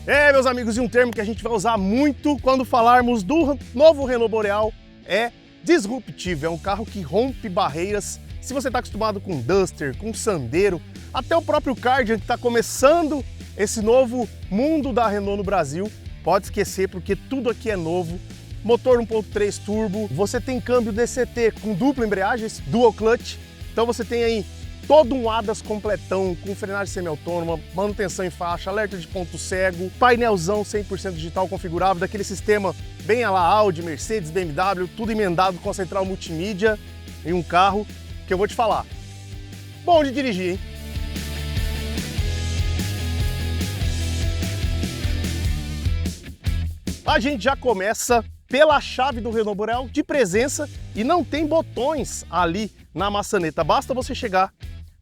Meus amigos, e um termo que a gente vai usar muito quando falarmos do novo Renault Boreal é disruptivo. É um carro que rompe barreiras. Se você está acostumado com Duster, com Sandero, até o próprio Cardian, que está começando esse novo mundo da Renault no Brasil, pode esquecer porque tudo aqui é novo. Motor 1.3 turbo, você tem câmbio DCT com dupla embreagem, dual clutch, então você tem aí todo um ADAS completão, com frenagem semi-autônoma, manutenção em faixa, alerta de ponto cego, painelzão 100% digital configurável, daquele sistema bem à la Audi, Mercedes, BMW, tudo emendado com a central multimídia em um carro que eu vou te falar. Bom de dirigir, hein? A gente já começa pela chave do Renault Boreal de presença e não tem botões ali na maçaneta. Basta você chegar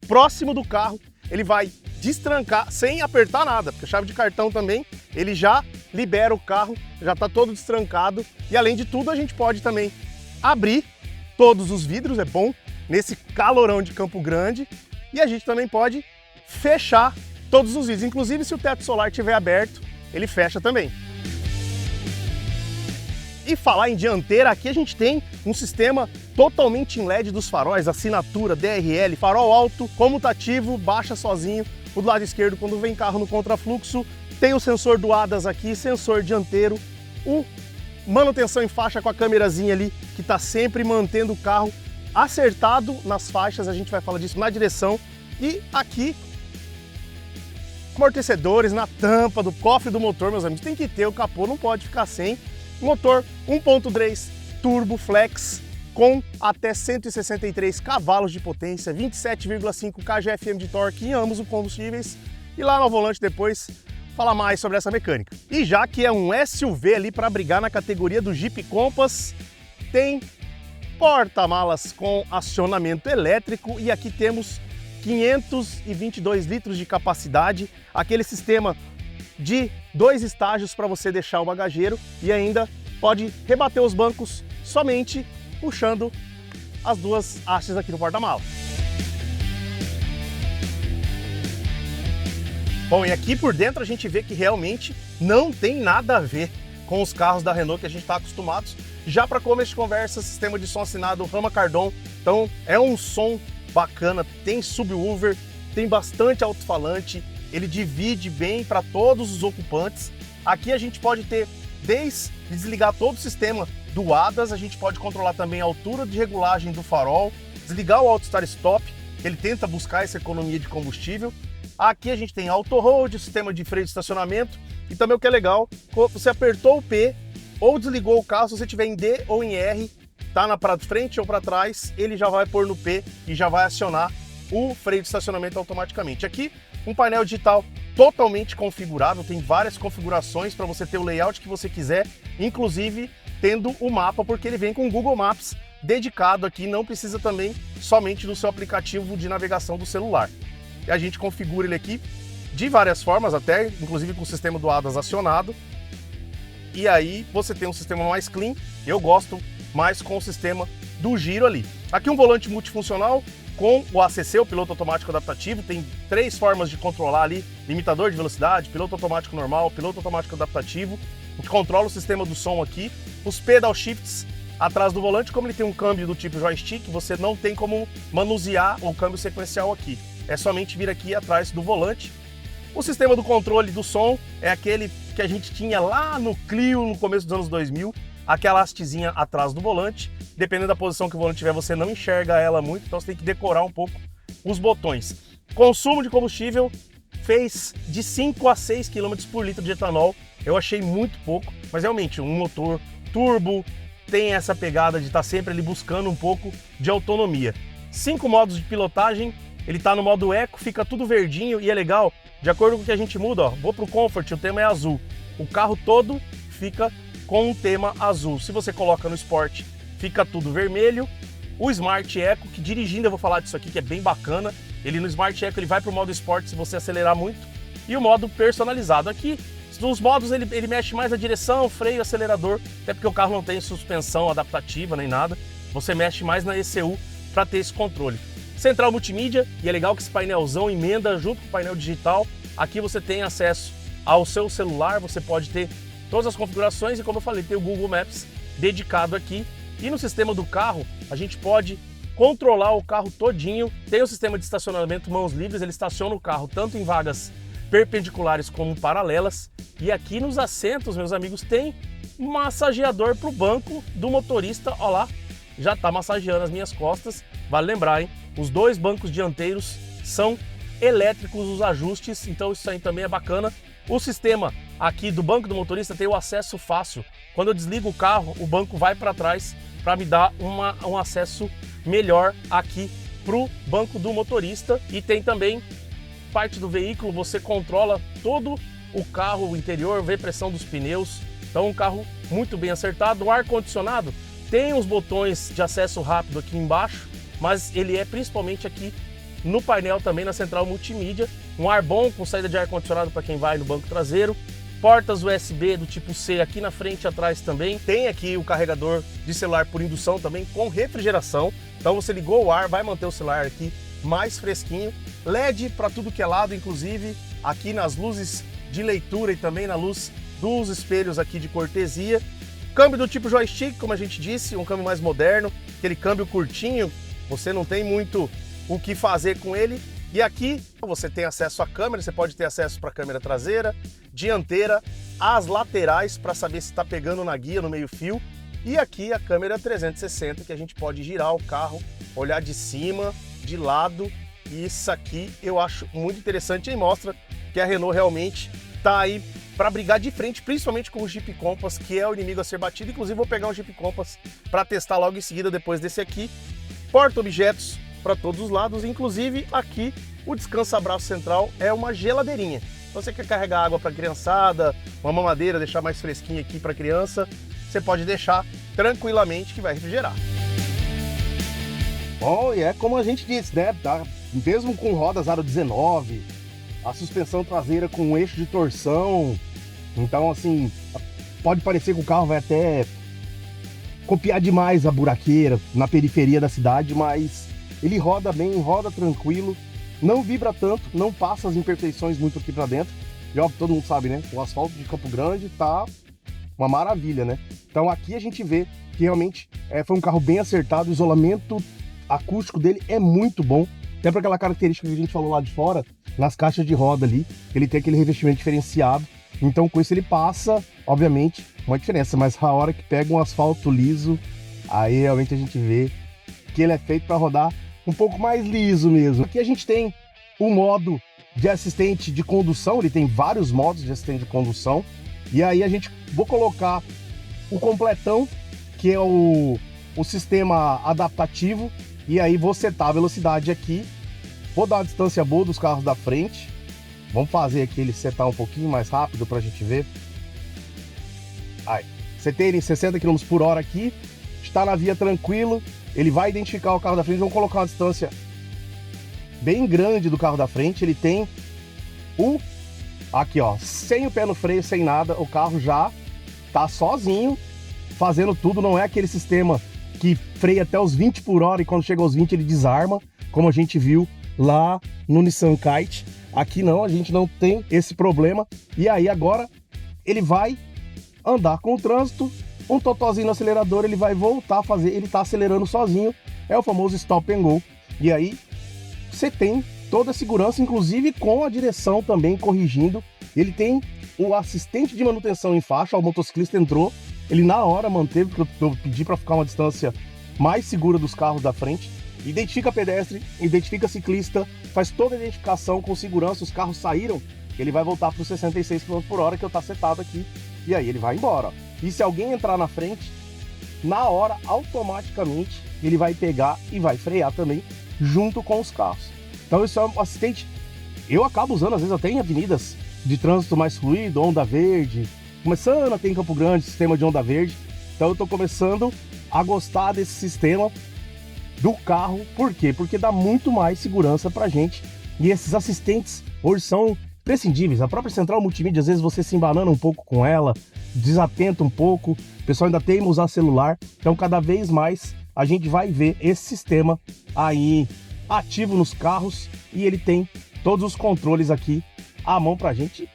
próximo do carro, ele vai destrancar sem apertar nada, porque a chave de cartão também, ele já libera o carro, já está todo destrancado. E além de tudo, a gente pode também abrir todos os vidros, é bom, nesse calorão de Campo Grande. E a gente também pode fechar todos os vidros, inclusive se o teto solar estiver aberto, ele fecha também. E falar em dianteira, aqui a gente tem um sistema totalmente em LED dos faróis, assinatura, DRL, farol alto, comutativo, baixa sozinho. O do lado esquerdo, quando vem carro no contrafluxo, tem o sensor do ADAS aqui, sensor dianteiro, manutenção em faixa com a câmerazinha ali, que está sempre mantendo o carro acertado nas faixas, a gente vai falar disso na direção. E aqui, amortecedores na tampa do cofre do motor, meus amigos, tem que ter, o capô não pode ficar sem. Motor 1.3 Turbo Flex com até 163 cavalos de potência, 27,5 kgfm de torque em ambos os combustíveis. E lá no volante depois fala mais sobre essa mecânica. E já que é um SUV ali para brigar na categoria do Jeep Compass, tem porta-malas com acionamento elétrico e aqui temos 522 litros de capacidade, aquele sistema de 2 estágios para você deixar o bagageiro e ainda pode rebater os bancos somente puxando as duas hastes aqui no porta-malas. Bom, e aqui por dentro a gente vê que realmente não tem nada a ver com os carros da Renault que a gente está acostumados. Já para começo de conversa, sistema de som assinado Rama Cardon, então é um som bacana, tem subwoofer, tem bastante alto-falante, ele divide bem para todos os ocupantes. Aqui a gente pode ter, desde desligar todo o sistema do ADAS, a gente pode controlar também a altura de regulagem do farol, desligar o Auto Start Stop, ele tenta buscar essa economia de combustível. Aqui a gente tem Auto Hold, sistema de freio de estacionamento e também o que é legal, você apertou o P ou desligou o carro, se você estiver em D ou em R, tá para frente ou para trás, ele já vai pôr no P e já vai acionar o freio de estacionamento automaticamente. Aqui um painel digital totalmente configurável, tem várias configurações para você ter o layout que você quiser, inclusive tendo o mapa, porque ele vem com o Google Maps dedicado aqui, não precisa também somente do seu aplicativo de navegação do celular. E a gente configura ele aqui de várias formas, até inclusive com o sistema do ADAS acionado. E aí você tem um sistema mais clean, eu gosto mais com o sistema do giro ali. Aqui um volante multifuncional, com o ACC, o piloto automático adaptativo, tem 3 formas de controlar ali, limitador de velocidade, piloto automático normal, piloto automático adaptativo. A gente controla o sistema do som aqui, os pedal shifts atrás do volante, como ele tem um câmbio do tipo joystick, você não tem como manusear o câmbio sequencial aqui, é somente vir aqui atrás do volante. O sistema do controle do som é aquele que a gente tinha lá no Clio no começo dos anos 2000, aquela hastezinha atrás do volante. Dependendo da posição que o volante tiver, você não enxerga ela muito, então você tem que decorar um pouco os botões. Consumo de combustível fez de 5 a 6 km por litro de etanol. Eu achei muito pouco, mas realmente um motor turbo tem essa pegada de estar sempre ali buscando um pouco de autonomia. 5 modos de pilotagem, ele está no modo Eco, fica tudo verdinho e é legal. De acordo com o que a gente muda, ó, vou para o Comfort, o tema é azul. O carro todo fica com um tema azul. Se você coloca no Sport, fica tudo vermelho. O Smart Eco, que dirigindo eu vou falar disso aqui, que é bem bacana. Ele no Smart Eco ele vai para o modo Sport se você acelerar muito. E o modo personalizado aqui, nos modos ele mexe mais a direção, freio, acelerador, até porque o carro não tem suspensão adaptativa nem nada. Você mexe mais na ECU para ter esse controle. Central multimídia, e é legal que esse painelzão emenda junto com o painel digital. Aqui você tem acesso ao seu celular, você pode ter todas as configurações e, como eu falei, tem o Google Maps dedicado aqui. E no sistema do carro, a gente pode controlar o carro todinho. Tem o sistema de estacionamento mãos livres, ele estaciona o carro tanto em vagas perpendiculares como paralelas. E aqui nos assentos, meus amigos, tem um massageador para o banco do motorista. Olha lá, já está massageando as minhas costas. Vale lembrar, hein? Os dois bancos dianteiros são elétricos, os ajustes, então isso aí também é bacana. O sistema aqui do banco do motorista tem o acesso fácil. Quando eu desligo o carro, o banco vai para trás para me dar um acesso melhor aqui para o banco do motorista. E tem também parte do veículo, você controla todo o carro, o interior, vê pressão dos pneus. Então um carro muito bem acertado. O ar-condicionado tem os botões de acesso rápido aqui embaixo, mas ele é principalmente aqui no painel também, na central multimídia. Um ar bom com saída de ar-condicionado para quem vai no banco traseiro. Portas USB do tipo C aqui na frente e atrás também. Tem aqui o carregador de celular por indução também com refrigeração. Então você ligou o ar, vai manter o celular aqui mais fresquinho. LED para tudo que é lado, inclusive aqui nas luzes de leitura e também na luz dos espelhos aqui de cortesia. Câmbio do tipo joystick, como a gente disse, um câmbio mais moderno, aquele câmbio curtinho, você não tem muito o que fazer com ele. E aqui você tem acesso à câmera, você pode ter acesso para a câmera traseira, dianteira, as laterais para saber se está pegando na guia no meio fio. E aqui a câmera 360 que a gente pode girar o carro, olhar de cima, de lado. E isso aqui eu acho muito interessante e mostra que a Renault realmente está aí para brigar de frente, principalmente com o Jeep Compass, que é o inimigo a ser batido. Inclusive vou pegar um Jeep Compass para testar logo em seguida depois desse aqui. Porta-objetos para todos os lados, inclusive aqui o descansa-braço central é uma geladeirinha. Você quer carregar água para a criançada, uma mamadeira, deixar mais fresquinha aqui para a criança, você pode deixar tranquilamente que vai refrigerar. Bom, e é como a gente disse, né? Mesmo com rodas aro 19, a suspensão traseira com um eixo de torção, então assim, pode parecer que o carro vai até copiar demais a buraqueira na periferia da cidade, mas ele roda bem, roda tranquilo, não vibra tanto, não passa as imperfeições muito aqui pra dentro. E ó, todo mundo sabe, né? O asfalto de Campo Grande tá uma maravilha, né? Então aqui a gente vê que realmente foi um carro bem acertado, o isolamento acústico dele é muito bom, até para aquela característica que a gente falou lá de fora, nas caixas de roda ali, ele tem aquele revestimento diferenciado, então com isso ele passa, obviamente, uma diferença, mas a hora que pega um asfalto liso, aí realmente a gente vê que ele é feito para rodar um pouco mais liso mesmo. Aqui a gente tem o modo de assistente de condução, ele tem vários modos de assistente de condução, e aí vou colocar o completão, que é o sistema adaptativo, e aí vou setar a velocidade aqui, vou dar uma distância boa dos carros da frente, vamos fazer aqui ele setar um pouquinho mais rápido para a gente ver. Aí, setei ele em 60 km por hora aqui, está na via tranquilo, ele vai identificar o carro da frente, vamos colocar uma distância bem grande do carro da frente, ele tem aqui ó, sem o pé no freio, sem nada, o carro já tá sozinho, fazendo tudo, não é aquele sistema que freia até os 20 por hora e quando chega aos 20 ele desarma, como a gente viu lá no Nissan Kite. Aqui não, a gente não tem esse problema. E aí agora ele vai andar com o trânsito, um totozinho no acelerador, ele vai voltar a fazer, ele tá acelerando sozinho, é o famoso stop and go. E aí você tem toda a segurança, inclusive com a direção também corrigindo. Ele tem o assistente de manutenção em faixa, o motociclista entrou, ele na hora manteve, porque eu pedi para ficar uma distância mais segura dos carros da frente. Identifica pedestre, identifica ciclista, faz toda a identificação com segurança, os carros saíram, ele vai voltar para os 66 km por hora que eu tá setado aqui, e aí ele vai embora. E se alguém entrar na frente, na hora, automaticamente, ele vai pegar e vai frear também, junto com os carros. Então isso é um assistente, eu acabo usando às vezes até em avenidas de trânsito mais fluido, onda verde, começando a ter em Campo Grande sistema de onda verde, então eu tô começando a gostar desse sistema do carro. Por quê? Porque dá muito mais segurança pra gente, e esses assistentes hoje são prescindíveis. A própria central multimídia, às vezes você se embanana um pouco com ela, desatenta um pouco, o pessoal ainda teima usar celular, então cada vez mais a gente vai ver esse sistema aí ativo nos carros, e ele tem todos os controles aqui à mão pra gente.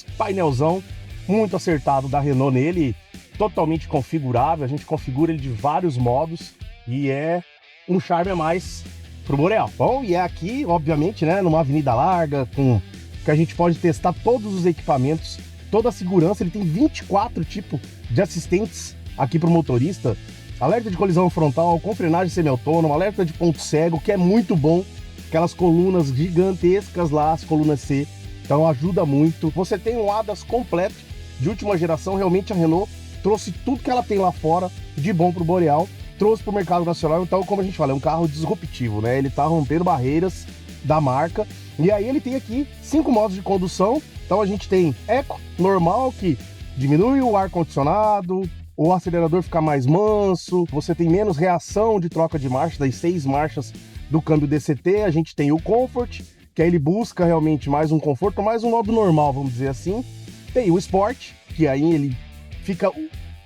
esse painelzão muito acertado da Renault nele, totalmente configurável, a gente configura ele de vários modos e é um charme a mais pro Boreal. Bom, e é aqui, obviamente, né, numa avenida larga, com que a gente pode testar todos os equipamentos, toda a segurança. Ele tem 24 tipos de assistentes aqui pro motorista, alerta de colisão frontal, com frenagem semi-autônoma, alerta de ponto cego, que é muito bom, aquelas colunas gigantescas lá, as colunas C, então ajuda muito. Você tem um ADAS completo, de última geração, realmente a Renault trouxe tudo que ela tem lá fora de bom pro Boreal, trouxe pro mercado nacional, então como a gente fala, é um carro disruptivo, né? Ele tá rompendo barreiras da marca, e aí ele tem aqui 5 modos de condução. Então a gente tem Eco, normal, que diminui o ar-condicionado, o acelerador fica mais manso, você tem menos reação de troca de marcha, das 6 marchas do câmbio DCT. A gente tem o Comfort, que aí ele busca realmente mais um conforto, mais um modo normal, vamos dizer assim. Tem o Sport, que aí ele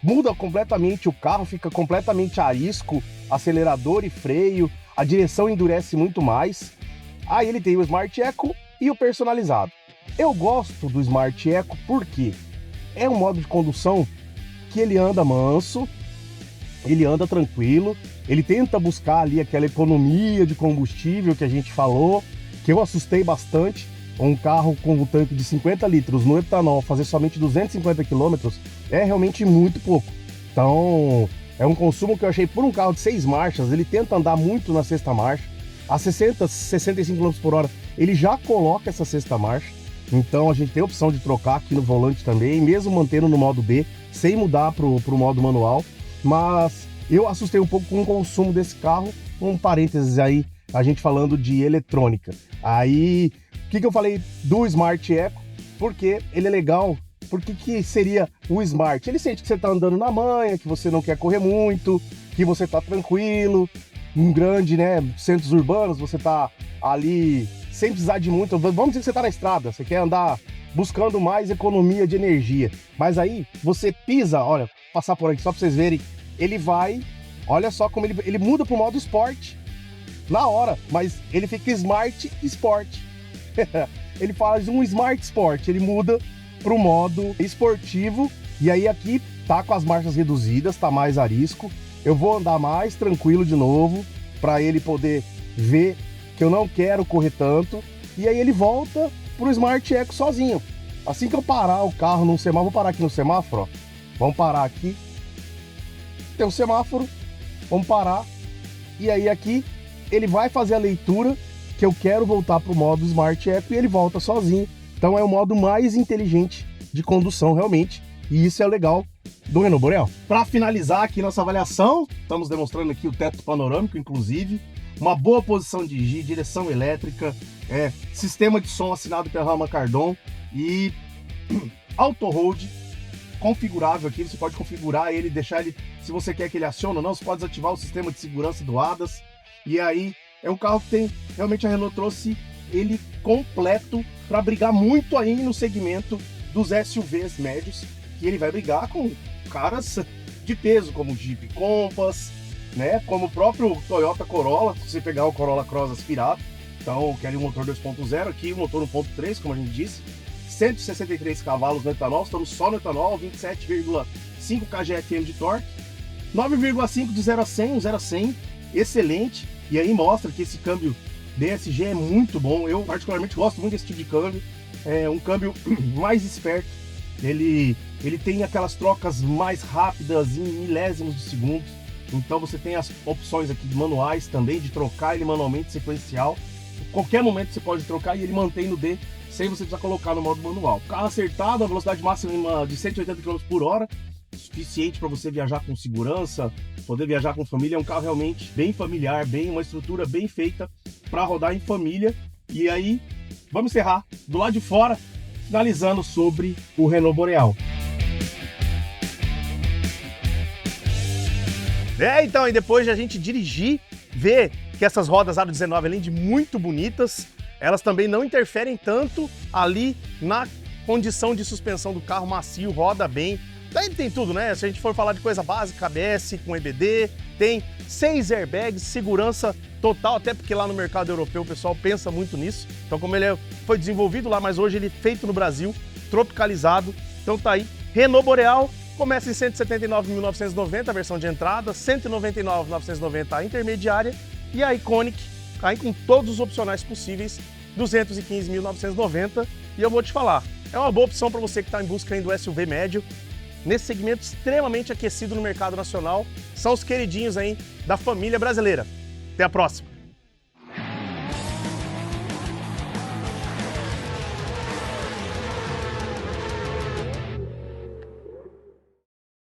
muda completamente o carro, fica completamente arisco, acelerador e freio, a direção endurece muito mais. Aí ele tem o Smart Eco e o personalizado. Eu gosto do Smart Eco porque é um modo de condução que ele anda manso, ele anda tranquilo, ele tenta buscar ali aquela economia de combustível que a gente falou, que eu assustei bastante. Um carro com um tanque de 50 litros no etanol fazer somente 250 km é realmente muito pouco. Então é um consumo que eu achei, por um carro de 6 marchas, ele tenta andar muito na sexta marcha, a 60, 65 km por hora ele já coloca essa sexta marcha. Então a gente tem a opção de trocar aqui no volante também, mesmo mantendo no modo B, sem mudar pro modo manual. Mas eu assustei um pouco com o consumo desse carro. Um parênteses aí, a gente falando de eletrônica. Aí, o que eu falei do Smart Eco? Porque ele é legal. Por que seria o Smart? Ele sente que você tá andando na manha, que você não quer correr muito, que você tá tranquilo. Em grande, né, centros urbanos, você tá ali sem precisar de muito. Vamos dizer que você tá na estrada, você quer andar buscando mais economia de energia. Mas aí, você pisa, olha, passar por aqui só pra vocês verem, ele vai, olha só como ele muda pro modo Sport na hora, mas ele fica Smart Sport. Ele faz um Smart Sport, ele muda pro modo esportivo, e aí aqui tá com as marchas reduzidas, tá mais arisco. Eu vou andar mais tranquilo de novo, para ele poder ver que eu não quero correr tanto, e aí ele volta pro Smart Eco sozinho. Assim que eu parar o carro num semáforo, vou parar aqui no semáforo, ó. Vamos parar aqui. Tem um semáforo, vamos parar, e aí aqui ele vai fazer a leitura que eu quero voltar pro modo Smart Eco e ele volta sozinho. Então é o modo mais inteligente de condução realmente, e isso é legal do Renault Boreal. Para finalizar aqui nossa avaliação, estamos demonstrando aqui o teto panorâmico, inclusive, uma boa posição de G, direção elétrica, sistema de som assinado pela Rama Cardon e Auto Hold configurável aqui. Você pode configurar ele, deixar ele, se você quer que ele acione ou não, você pode desativar o sistema de segurança do ADAS. E aí é um carro que tem, realmente a Renault trouxe ele completo para brigar muito aí no segmento dos SUVs médios, que ele vai brigar com caras de peso, como o Jeep Compass, né? Como o próprio Toyota Corolla, se você pegar o Corolla Cross aspirado. Então, que é ali um motor 2.0, aqui o motor 1.3, como a gente disse, 163 cavalos no etanol, estamos só no etanol, 27,5 kgfm de torque, 9,5 de 0 a 100, um 0 a 100, excelente. E aí mostra que esse câmbio DSG é muito bom. Eu particularmente gosto muito desse tipo de câmbio, é um câmbio mais esperto. Ele tem aquelas trocas mais rápidas em milésimos de segundos. Então você tem as opções aqui de manuais também, de trocar ele manualmente, sequencial. Qualquer momento você pode trocar e ele mantém no D, sem você precisar colocar no modo manual. Carro acertado, a velocidade máxima de 180 km por hora, suficiente para você viajar com segurança, poder viajar com família. É um carro realmente bem familiar, uma estrutura bem feita para rodar em família. E aí, vamos encerrar do lado de fora, finalizando sobre o Renault Boreal. Então, e depois de a gente dirigir, ver que essas rodas Aro 19, além de muito bonitas, elas também não interferem tanto ali na condição de suspensão do carro, macio, roda bem. Daí ele tem tudo, né? Se a gente for falar de coisa básica, ABS com EBD, tem 6 airbags, segurança total, até porque lá no mercado europeu o pessoal pensa muito nisso. Então, como ele foi desenvolvido lá, mas hoje ele é feito no Brasil, tropicalizado. Então tá aí, Renault Boreal, começa em 179.990 a versão de entrada, 199.990 a intermediária e a Iconic, aí com todos os opcionais possíveis, 215.990. E eu vou te falar, é uma boa opção para você que está em busca do SUV médio, nesse segmento extremamente aquecido no mercado nacional. São os queridinhos aí da família brasileira. Até a próxima!